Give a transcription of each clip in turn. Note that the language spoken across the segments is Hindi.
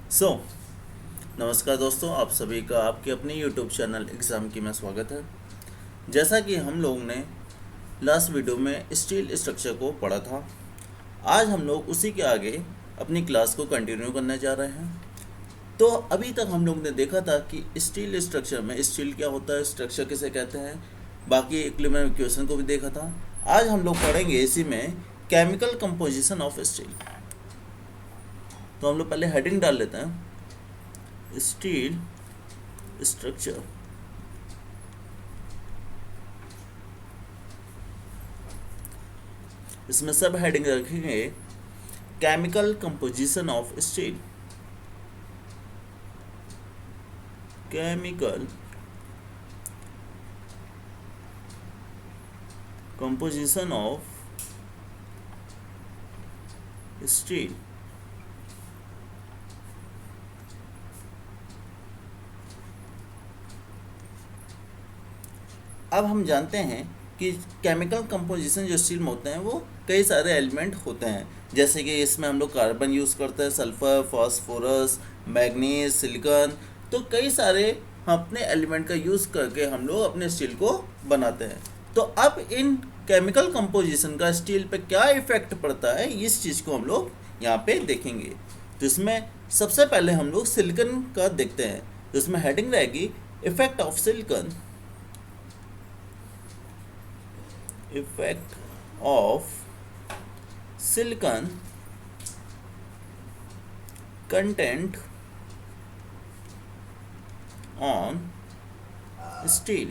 सो नमस्कार दोस्तों, आप सभी का आपके अपने यूट्यूब चैनल एग्ज़ाम की में स्वागत है। जैसा कि हम लोग ने लास्ट वीडियो में स्टील स्ट्रक्चर को पढ़ा था, आज हम लोग उसी के आगे अपनी क्लास को कंटिन्यू करने जा रहे हैं। तो अभी तक हम लोग ने देखा था कि स्टील स्ट्रक्चर में स्टील क्या होता है, स्ट्रक्चर किसे कहते हैं, बाकी इक्विलिब्रियम इक्वेशन को भी देखा था। आज हम लोग पढ़ेंगे इसी में केमिकल कंपोजिशन ऑफ स्टील। तो हम लोग पहले हेडिंग डाल लेते हैं, स्टील स्ट्रक्चर। इसमें सब हेडिंग रखेंगे chemical composition of steel. Chemical composition of steel. अब हम जानते हैं कि केमिकल कंपोजिशन जो स्टील में होते हैं वो कई सारे एलिमेंट होते हैं। जैसे कि इसमें हम लोग कार्बन यूज़ करते हैं, सल्फर, फास्फोरस, मैग्नीज, सिलिकॉन। तो कई सारे अपने एलिमेंट का यूज़ करके हम लोग अपने स्टील को बनाते हैं। तो अब इन केमिकल कंपोजिशन का स्टील पे क्या इफेक्ट पड़ता है, इस चीज़ को हम लोग यहाँ पे देखेंगे। तो इसमें सबसे पहले हम लोग सिलिकॉन का देखते हैं। तो इसमें हेडिंग रहेगी effect of silicon. Effect of silicon content on steel।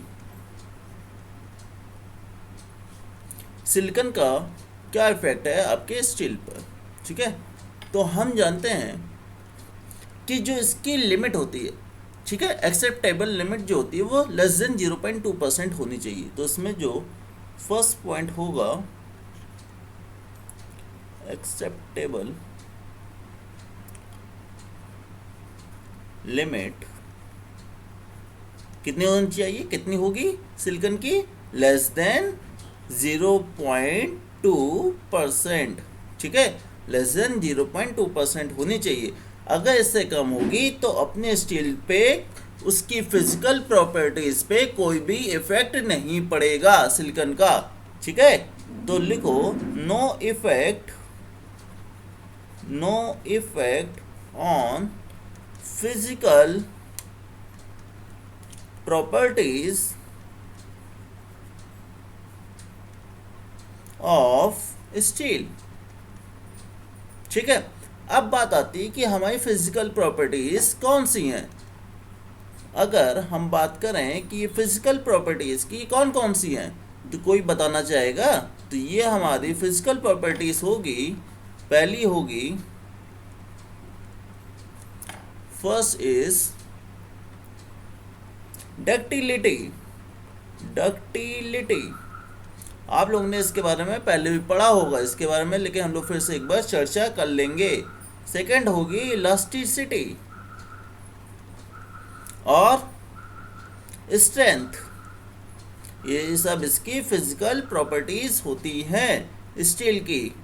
Silicon का क्या इफेक्ट है आपके स्टील पर, ठीक है। तो हम जानते हैं कि जो इसकी लिमिट होती है, ठीक है, एक्सेप्टेबल लिमिट जो होती है वो लेस देन 0.2% होनी चाहिए। तो इसमें जो फर्स्ट पॉइंट होगा, एक्सेप्टेबल लिमिट कितनी होनी चाहिए, कितनी होगी सिलिकॉन की, लेस देन 0.2%, ठीक है, लेस देन 0.2% होनी चाहिए। अगर इससे कम होगी तो अपने स्टील पे उसकी फिजिकल प्रॉपर्टीज पे कोई भी इफेक्ट नहीं पड़ेगा सिलिकॉन का, ठीक है। तो लिखो no effect on physical properties of steel, ठीक है। अब बात आती है कि हमारी फिजिकल प्रॉपर्टीज कौन सी हैं। अगर हम बात करें कि फिजिकल प्रॉपर्टीज की कौन कौन सी हैं, तो कोई बताना चाहेगा। तो ये हमारी फिजिकल प्रॉपर्टीज होगी, पहली होगी, फर्स्ट इज डक्टिलिटी। आप लोगों ने इसके बारे में पहले भी पढ़ा होगा इसके बारे में, लेकिन हम लोग फिर से एक बार चर्चा कर लेंगे। सेकंड होगी इलास्टिसिटी और स्ट्रेंथ। ये सब इसकी फिजिकल प्रॉपर्टीज होती हैं स्टील की।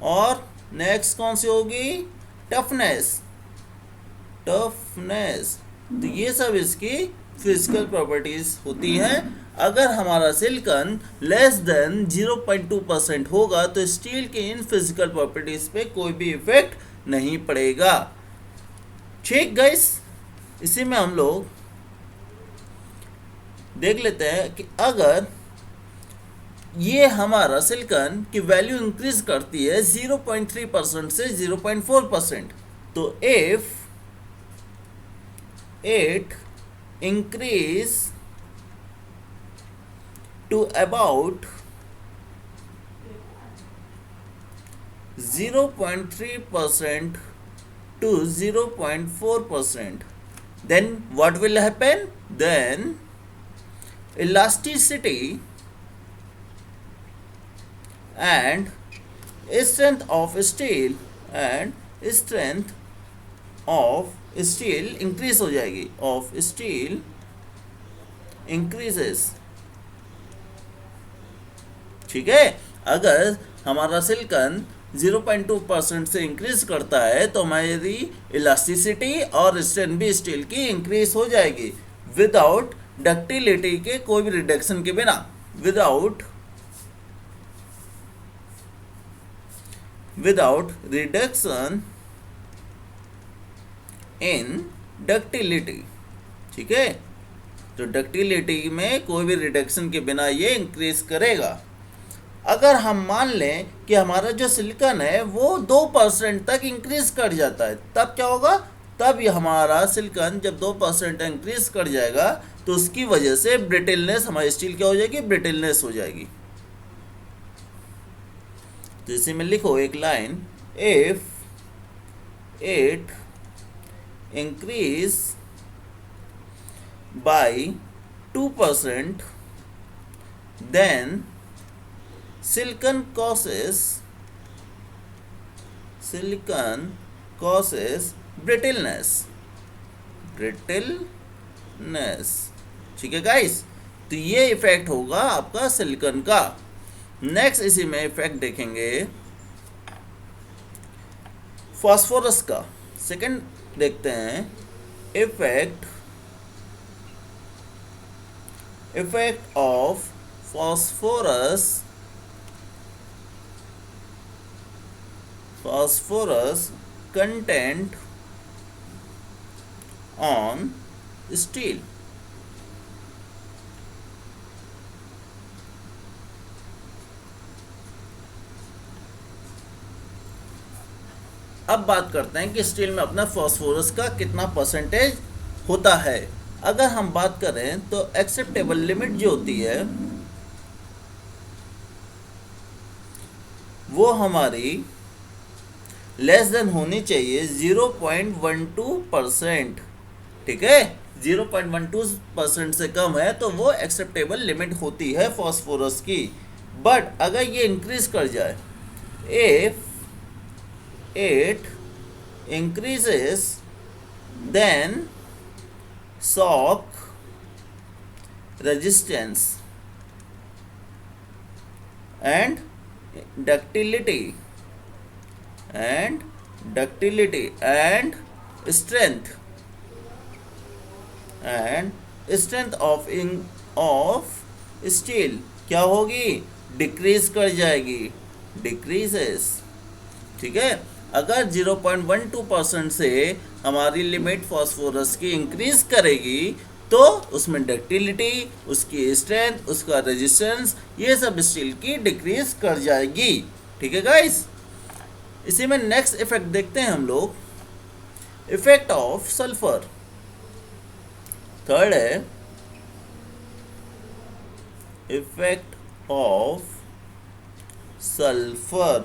और नेक्स्ट कौन सी होगी, टफनेस। तो ये सब इसकी फिजिकल प्रॉपर्टीज होती हैं। अगर हमारा सिलिकॉन लेस देन 0.2% होगा तो स्टील की इन फिजिकल प्रॉपर्टीज पे कोई भी इफेक्ट नहीं पड़ेगा, ठीक गाइस। इसी में हम लोग देख लेते हैं कि अगर ये हमारा सिलिकॉन की वैल्यू इंक्रीज करती है 0.3% से 0.4%, तो if it increase to about 0.3% to 0.4%, then what will happen? Then elasticity and strength of steel increase हो जाएगी, of steel increases, ठीक है। अगर हमारा सिलिकॉन 0.2% से इंक्रीज करता है तो हमारी इलास्टिसिटी और स्ट्रेंथ भी स्टील की इंक्रीज हो जाएगी विदाउट डक्टिलिटी के, कोई भी रिडक्शन के बिना, विदाउट रिडक्शन इन डक्टिलिटी। ठीक है, तो डक्टिलिटी में कोई भी रिडक्शन के बिना ये इंक्रीज करेगा। अगर हम मान लें कि हमारा जो सिलिकॉन है वो 2% तक इंक्रीज कर जाता है, तब क्या होगा? तब ये हमारा सिलिकॉन जब 2% इंक्रीज कर जाएगा तो उसकी वजह से ब्रिटलनेस, हमारी स्टील क्या हो जाएगी? ब्रिटलनेस हो जाएगी। तो इसी में लिखो एक line, if it increase by 2% then silicon causes brittleness। ठीक है गाइस, तो ये इफेक्ट होगा आपका सिलिकॉन का। नेक्स्ट इसी में इफेक्ट देखेंगे फास्फोरस का। सेकंड देखते हैं, effect of phosphorus content on steel। अब बात करते हैं कि स्टील में अपना फास्फोरस का कितना परसेंटेज होता है। अगर हम बात करें तो एक्सेप्टेबल लिमिट जो होती है वो हमारी लेस देन होनी चाहिए 0.12%। ठीक है, 0.12% से कम है तो वो एक्सेप्टेबल लिमिट होती है फास्फोरस की। बट अगर ये इंक्रीज कर जाए, if it increases then shock resistance and ductility and strength of steel क्या होगी? डिक्रीज कर जाएगी, डिक्रीजेस। ठीक है, अगर 0.12% से हमारी लिमिट फास्फोरस की इंक्रीज करेगी तो उसमें डक्टिलिटी, उसकी स्ट्रेंथ, उसका रेजिस्टेंस, ये सब स्टील की डिक्रीज कर जाएगी। ठीक है गाइस, इसी में नेक्स्ट इफेक्ट देखते हैं हम लोग, इफेक्ट ऑफ सल्फर। थर्ड है effect of sulphur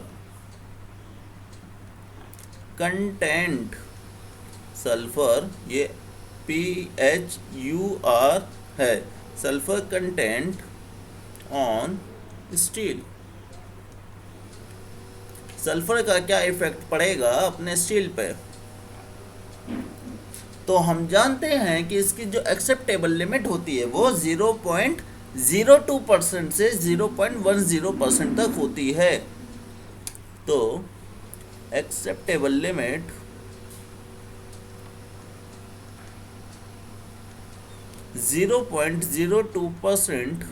content. Sulphur ये PHUR है, sulphur content on steel. Sulphur का क्या इफेक्ट पड़ेगा अपने स्टील पे? तो हम जानते हैं कि इसकी जो एक्सेप्टेबल लिमिट होती है वो 0.02% से 0.10% तक होती है। तो एक्सेप्टेबल लिमिट 0.02%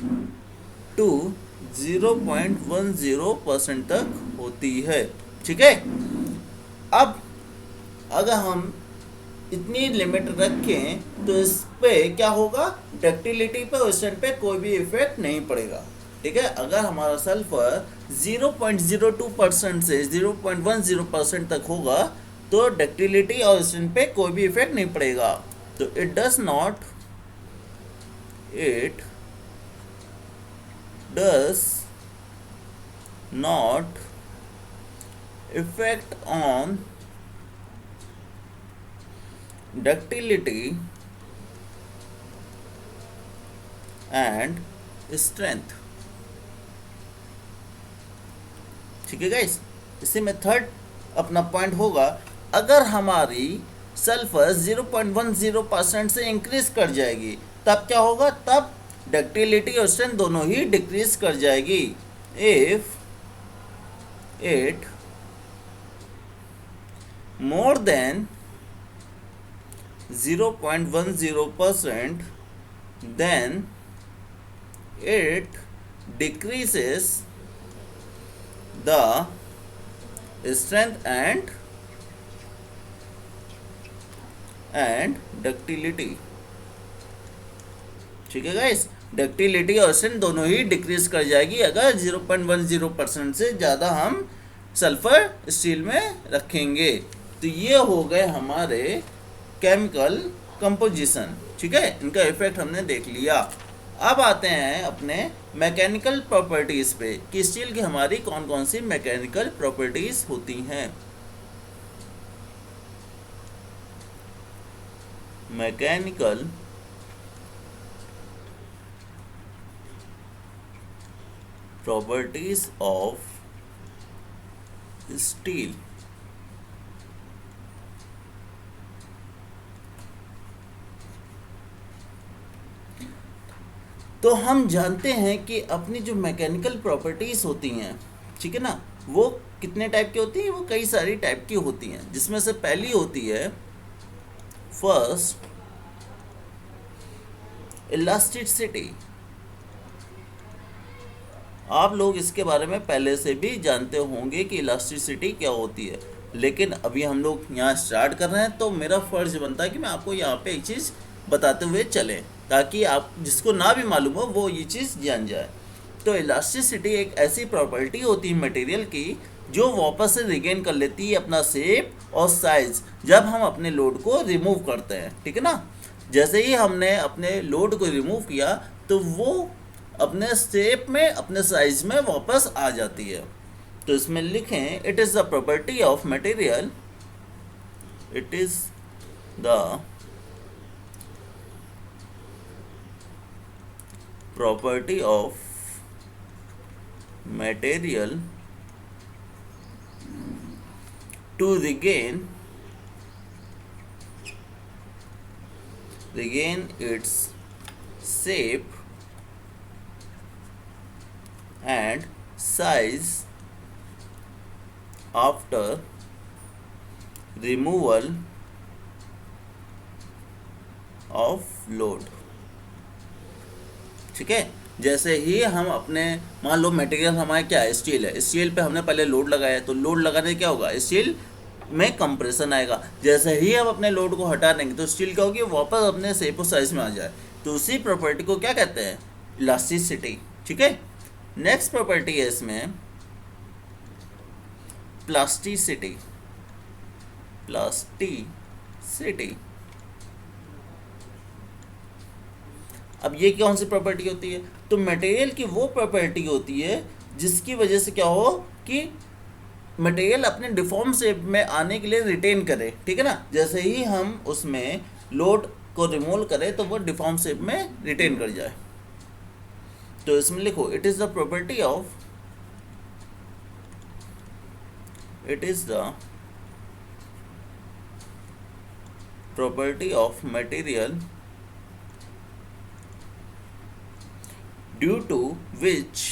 टू 0.10% तक होती है। ठीक है, अब अगर हम इतनी लिमिट रखें तो इस पे क्या होगा? डक्टिलिटी पे और स्ट्रेंथ पे कोई भी इफेक्ट नहीं पड़ेगा। ठीक है, अगर हमारा सल्फर 0.02% से 0.10% तक होगा तो डक्टिलिटी और स्ट्रेंथ पे कोई भी इफेक्ट नहीं पड़ेगा। तो it does not effect on ductility and strength। ठीक है गाइस, इसी में थर्ड अपना पॉइंट होगा, अगर हमारी सल्फर 0.10% से इंक्रीज कर जाएगी तब क्या होगा? तब डक्टिलिटी और स्ट्रेंथ दोनों ही डिक्रीज कर जाएगी। If it more than 0.10%, then it decreases the strength and ductility. ठीक है गाइस, डक्टिलिटी और स्ट्रेंथ दोनों ही डिक्रीज कर जाएगी अगर 0.10% से ज़्यादा हम सल्फर स्टील में रखेंगे। तो ये हो गए हमारे केमिकल कंपोजिशन। ठीक है, इनका इफेक्ट हमने देख लिया। अब आते हैं अपने मैकेनिकल प्रॉपर्टीज़ पे कि स्टील की हमारी कौन कौन सी मैकेनिकल प्रॉपर्टीज़ होती हैं। Mechanical properties of steel. तो हम जानते हैं कि अपनी जो मैकेनिकल प्रॉपर्टीज होती हैं, ठीक है ना, वो कितने टाइप की होती हैं? वो कई सारी टाइप की होती हैं, जिसमें से पहली होती है फर्स्ट इलास्टिसिटी। आप लोग इसके बारे में पहले से भी जानते होंगे कि इलास्टिसिटी क्या होती है, लेकिन अभी हम लोग यहाँ स्टार्ट कर रहे हैं तो मेरा फ़र्ज़ बनता है कि मैं आपको यहाँ पे एक चीज़ बताते हुए चलें, ताकि आप जिसको ना भी मालूम हो वो ये चीज़ जान जाए। तो इलास्टिसिटी एक ऐसी प्रॉपर्टी होती है मटेरियल की जो वापस से रिगेन कर लेती है अपना शेप और साइज़ जब हम अपने लोड को रिमूव करते हैं। ठीक है ना, जैसे ही हमने अपने लोड को रिमूव किया तो वो अपने शेप में, अपने साइज में वापस आ जाती है। तो इसमें लिखें, it is the property of material, it is the property of material to regain its shape and size after removal of load। ठीक है, जैसे ही हम अपने, मान लो मटेरियल हमारा क्या है, स्टील है, स्टील पे हमने पहले लोड लगाया है, तो लोड लगाने से क्या होगा, स्टील में कंप्रेशन आएगा। जैसे ही हम अपने लोड को हटा देंगे तो स्टील क्या होगी, वापस अपने शेप और साइज में आ जाए। तो उसी प्रॉपर्टी को क्या कहते हैं, इलास्टिसिटी। ठीक है, नेक्स्ट प्रॉपर्टी है इसमें प्लास्टिसिटी। प्लास्टिसिटी, अब ये कौन सी प्रॉपर्टी होती है? तो मटेरियल की वो प्रॉपर्टी होती है जिसकी वजह से क्या हो कि मटेरियल अपने डिफॉर्म शेप में आने के लिए रिटेन करे। ठीक है ना, जैसे ही हम उसमें लोड को रिमूव करें तो वो डिफॉर्म शेप में रिटेन कर जाए। तो इसमें लिखो, it is the property of, it is the property of material due to which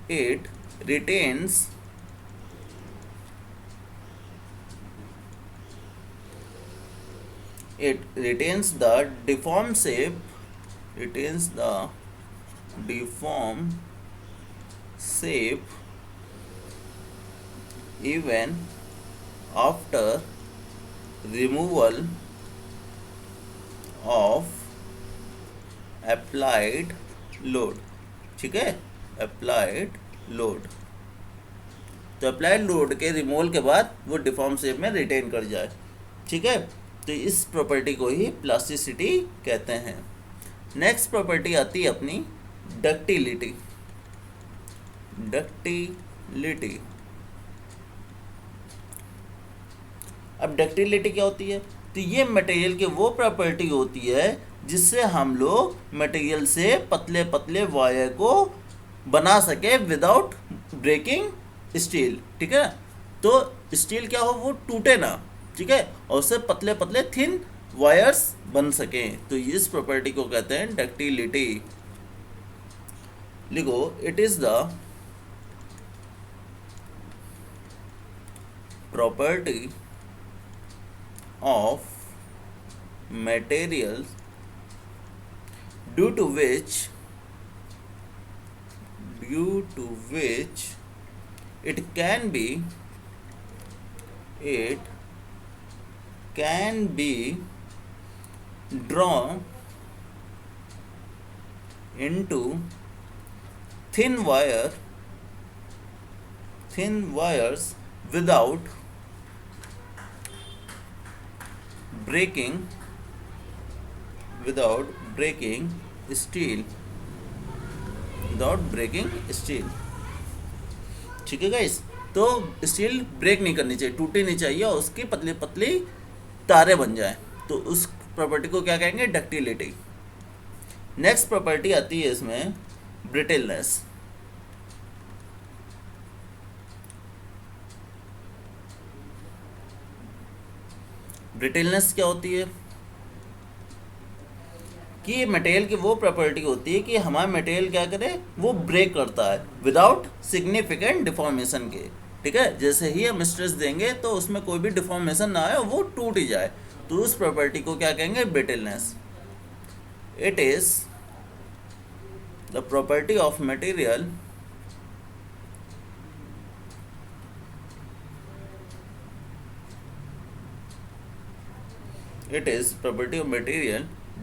it retains the deformed shape, even after removal of applied load। ठीक है, अप्लाइड लोड, तो अप्लाइड लोड के रिमूवल के बाद वो डिफॉर्म शेप में रिटेन कर जाए। ठीक है, तो इस प्रॉपर्टी को ही प्लास्टिसिटी कहते हैं। नेक्स्ट प्रॉपर्टी आती है अपनी डक्टिलिटी। डक्टिलिटी, अब डक्टिलिटी क्या होती है? तो ये मटेरियल की वो प्रॉपर्टी होती है जिससे हम लोग मटेरियल से पतले पतले वायर को बना सके विदाउट ब्रेकिंग स्टील। ठीक है, तो स्टील क्या हो, वो टूटे ना। ठीक है, और उससे पतले पतले थिन वायर्स बन सकें, तो इस प्रॉपर्टी को कहते हैं डक्टिलिटी। लिखो, it is the property of materials due to which it can be drawn into thin wires without breaking steel ठीक है गाइस। तो स्टील ब्रेक नहीं करनी चाहिए, टूटनी नहीं चाहिए और उसकी पतली पतली तारे बन जाए, तो उस प्रॉपर्टी को क्या कहेंगे? डक्टिलिटी। नेक्स्ट प्रॉपर्टी आती है इसमें ब्रिटलनेस। ब्रिटलनेस क्या होती है? कि मटेरियल की वो प्रॉपर्टी होती है कि हमारा मटेरियल क्या करे, वो ब्रेक करता है विदाउट सिग्निफिकेंट डिफॉर्मेशन के। ठीक है, जैसे ही हम स्ट्रेस देंगे तो उसमें कोई भी डिफॉर्मेशन ना आए, वो टूट ही जाए, तो उस प्रॉपर्टी को क्या कहेंगे? Brittleness. It is the property of material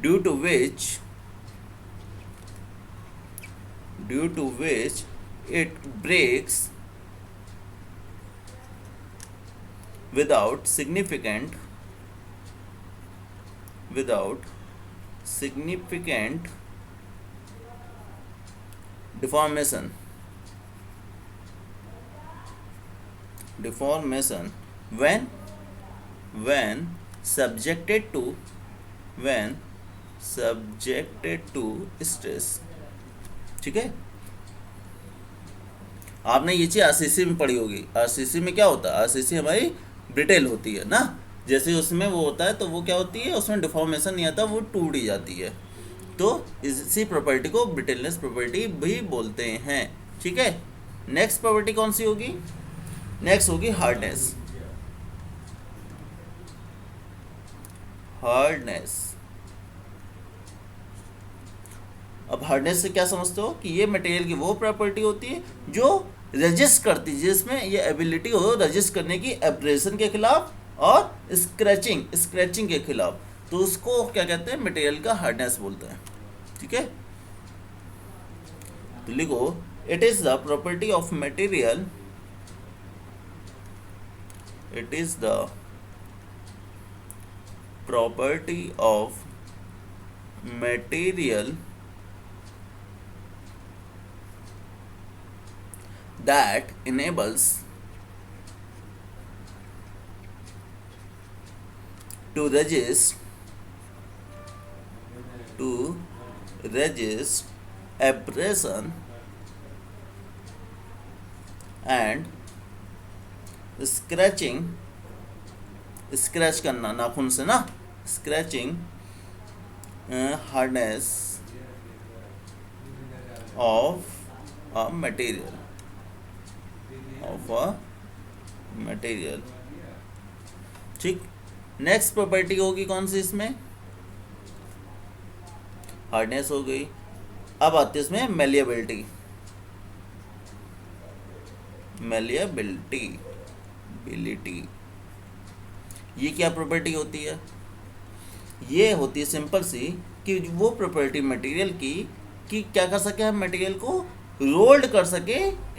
due to which it breaks without significant deformation when subjected to stress। ठीक है, आपने ये चीज आरसीसी में पढ़ी होगी। आरसीसी में क्या होता है? आरसीसी हमारी ब्रिटेल होती है ना, जैसे उसमें वो होता है तो वो क्या होती है, उसमें डिफॉर्मेशन नहीं आता, वो टूट ही जाती है, तो इसी प्रॉपर्टी को ब्रिटेलनेस प्रॉपर्टी भी बोलते हैं। ठीक है, नेक्स्ट प्रॉपर्टी कौन सी होगी? नेक्स्ट होगी हार्डनेस। अब हार्डनेस से क्या समझते हो? कि ये मटेरियल की वो प्रॉपर्टी होती है जो रेजिस्ट करती है, जिसमें ये एबिलिटी हो रेजिस्ट करने की एब्रेशन के खिलाफ और स्क्रैचिंग के खिलाफ, तो उसको क्या कहते हैं? मटेरियल का हार्डनेस बोलते हैं। ठीक है, तो लिखो, it is the property of material that enables to resist abrasion and scratch करना नाखून से ना, scratching hardness of a material. ठीक, नेक्स्ट प्रॉपर्टी होगी कौन सी इसमें? हार्डनेस हो गई। अब आती है इसमें मेलिएबिलिटी। ये क्या प्रॉपर्टी होती है? ये होती है सिंपल सी, कि वो प्रॉपर्टी मटेरियल की कि क्या कर सके हम मटेरियल को रोल्ड कर सके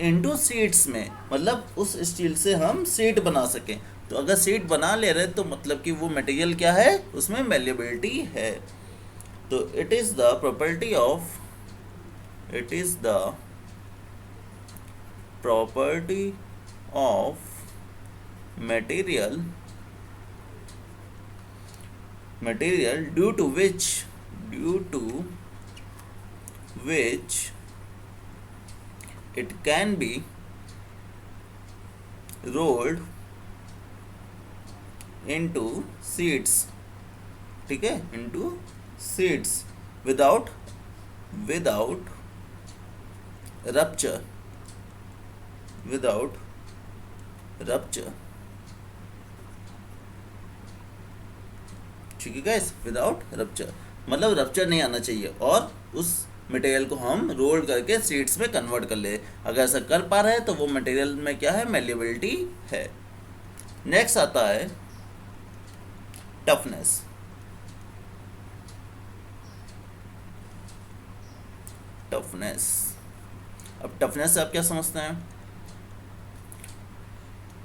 इनटू शीट्स में, मतलब उस स्टील से हम शीट बना सके। तो अगर शीट बना ले रहे तो मतलब कि वो मटेरियल क्या है, उसमें मेलिएबिलिटी है। तो it is the property of material due to which it can be rolled into sheets। ठीक है, into sheets without rupture। ठीक है गाइस, विदाउट रप्चर, मतलब रप्चर नहीं आना चाहिए, और उस मटेरियल को हम रोल करके शीट्स में कन्वर्ट कर ले। अगर ऐसा कर पा रहे हैं तो वो मटेरियल में क्या है, मेल्लेबिलिटी है। नेक्स्ट आता है टफनेस। टफनेस, अब टफनेस से आप क्या समझते हैं?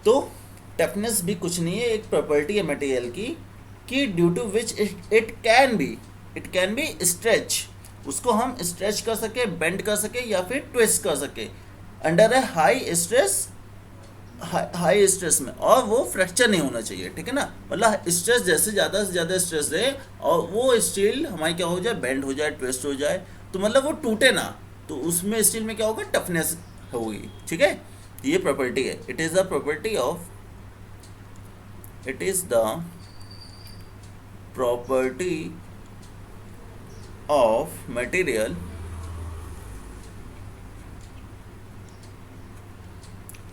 तो टफनेस भी कुछ नहीं है, एक प्रॉपर्टी है मटेरियल की कि due to which it can be stretch, उसको हम स्ट्रेच कर सके, बेंड कर सके या फिर ट्विस्ट कर सके अंडर ए हाई स्ट्रेस में, और वो फ्रैक्चर नहीं होना चाहिए, ठीक है ना। मतलब स्ट्रेस जैसे ज़्यादा से ज़्यादा स्ट्रेस दे और वो स्टील हमारी क्या हो जाए, बेंड हो जाए, ट्विस्ट हो जाए, तो मतलब वो टूटे ना, तो उसमें स्टील में क्या होगा, टफनेस होगी, ठीक है। ये प्रॉपर्टी है, it is the property of material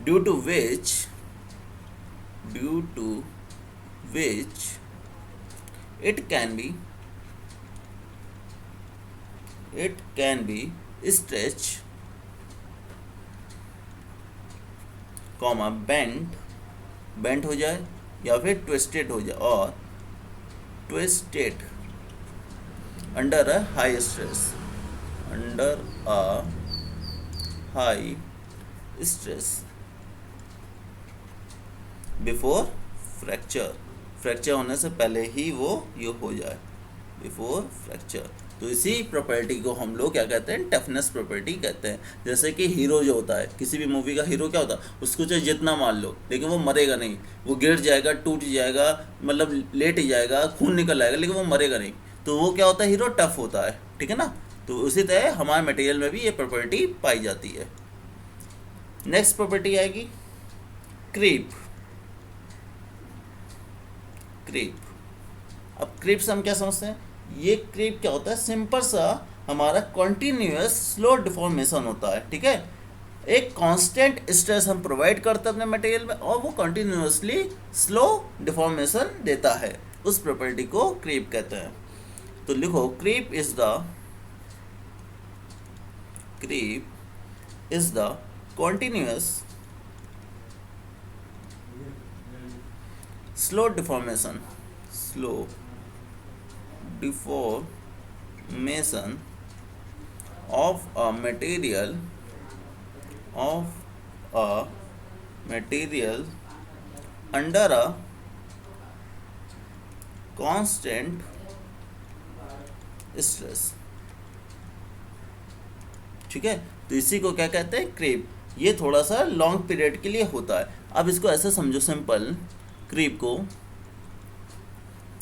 due to which it can be stretched, bent हो जाए या फिर ट्विस्टेड हो जाए, और twisted under a high stress before fracture होने से पहले ही वो ये हो जाए, बिफोर फ्रैक्चर। तो इसी प्रॉपर्टी को हम लोग क्या कहते हैं, टफनेस प्रॉपर्टी कहते हैं। जैसे कि हीरो जो होता है, किसी भी मूवी का हीरो क्या होता है, उसको चाहे जितना मार लो लेकिन वो मरेगा नहीं, वो गिर जाएगा, टूट जाएगा, मतलब लेट ही जाएगा, खून निकल आएगा, लेकिन वो मरेगा नहीं। तो वो क्या होता है, हीरो टफ होता है, ठीक है ना। तो उसी तरह हमारे मटेरियल में भी ये प्रॉपर्टी पाई जाती है। नेक्स्ट प्रॉपर्टी आएगी क्रीप। अब क्रीप से हम क्या समझते हैं, ये क्रीप क्या होता है, सिंपल सा हमारा कॉन्टिन्यूस स्लो डिफॉर्मेशन होता है, ठीक है। एक कांस्टेंट स्ट्रेस हम प्रोवाइड करते हैं अपने मटेरियल में और वो कंटिन्यूसली स्लो डिफॉर्मेशन देता है, उस प्रॉपर्टी को क्रीप कहते हैं। तो लिखो, creep is the continuous slow deformation of a material under a constant stress, ठीक है। तो इसी को क्या कहते हैं, क्रीप। ये थोड़ा सा लॉन्ग पीरियड के लिए होता है। अब इसको ऐसे समझो सिंपल, क्रीप को,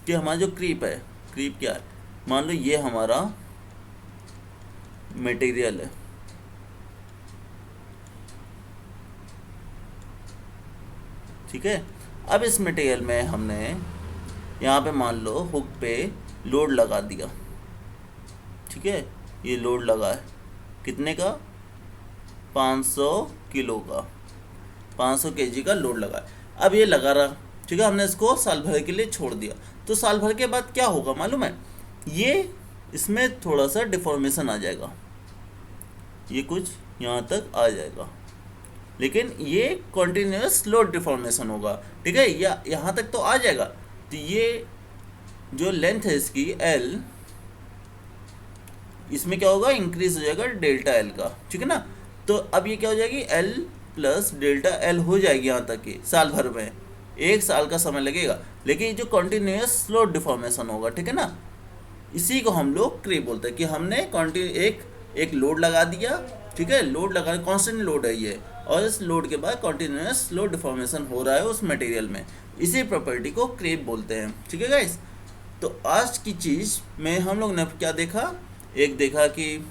कि हमारा जो क्रीप है, क्रीप क्या है, मान लो ये हमारा मटेरियल है, ठीक है। अब इस मटेरियल में हमने यहाँ पे मान लो हुक पे लोड लगा दिया, ठीक है। ये लोड लगा है कितने का, 500 किलो का, 500 केजी का लोड लगा है। अब ये लगा रहा, ठीक है, हमने इसको साल भर के लिए छोड़ दिया। तो साल भर के बाद क्या होगा मालूम है, ये इसमें थोड़ा सा डिफॉर्मेशन आ जाएगा, ये कुछ यहाँ तक आ जाएगा, लेकिन ये कॉन्टिन्यूस स्लो डिफॉर्मेशन होगा, ठीक है। या यहाँ तक तो आ जाएगा। तो ये जो लेंथ है इसकी L, इसमें क्या होगा, इंक्रीज हो जाएगा डेल्टा L का, ठीक है ना। तो अब ये क्या हो जाएगी, L प्लस डेल्टा L हो जाएगी यहाँ तक की, साल भर में 1 साल का समय लगेगा, लेकिन जो कंटिन्यूस स्लो डिफॉर्मेशन होगा, ठीक है ना, इसी को हम लोग क्रीप बोलते हैं। कि हमने एक लोड लगा दिया, ठीक है, लोड लगा, कांस्टेंट लोड है ये, और इस लोड के बाद कंटिन्यूस स्लो डिफॉर्मेशन हो रहा है उस मटेरियल में, इसी प्रॉपर्टी को क्रीप बोलते हैं, ठीक है गाइस। तो आज की चीज़ में हम लोग ने क्या देखा, एक देखा कि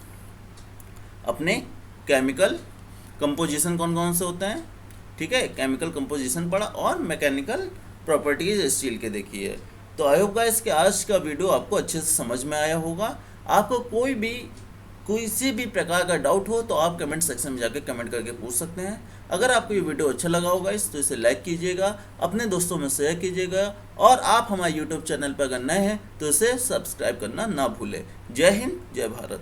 अपने केमिकल कंपोजिशन कौन कौन से होते हैं, ठीक है, केमिकल कंपोजिशन पढ़ा, और मैकेनिकल प्रॉपर्टीज स्टील के देखी है। तो आई होप गाइस कि आज का वीडियो आपको अच्छे से समझ में आया होगा। आपको कोई भी किसी भी प्रकार का डाउट हो तो आप कमेंट सेक्शन में जाकर कमेंट करके पूछ सकते हैं। अगर आपको ये वीडियो अच्छा लगा होगा तो इसे लाइक कीजिएगा, अपने दोस्तों में शेयर कीजिएगा, और आप हमारे यूट्यूब चैनल पर अगर नए हैं तो इसे सब्सक्राइब करना ना भूलें। जय हिंद, जय भारत।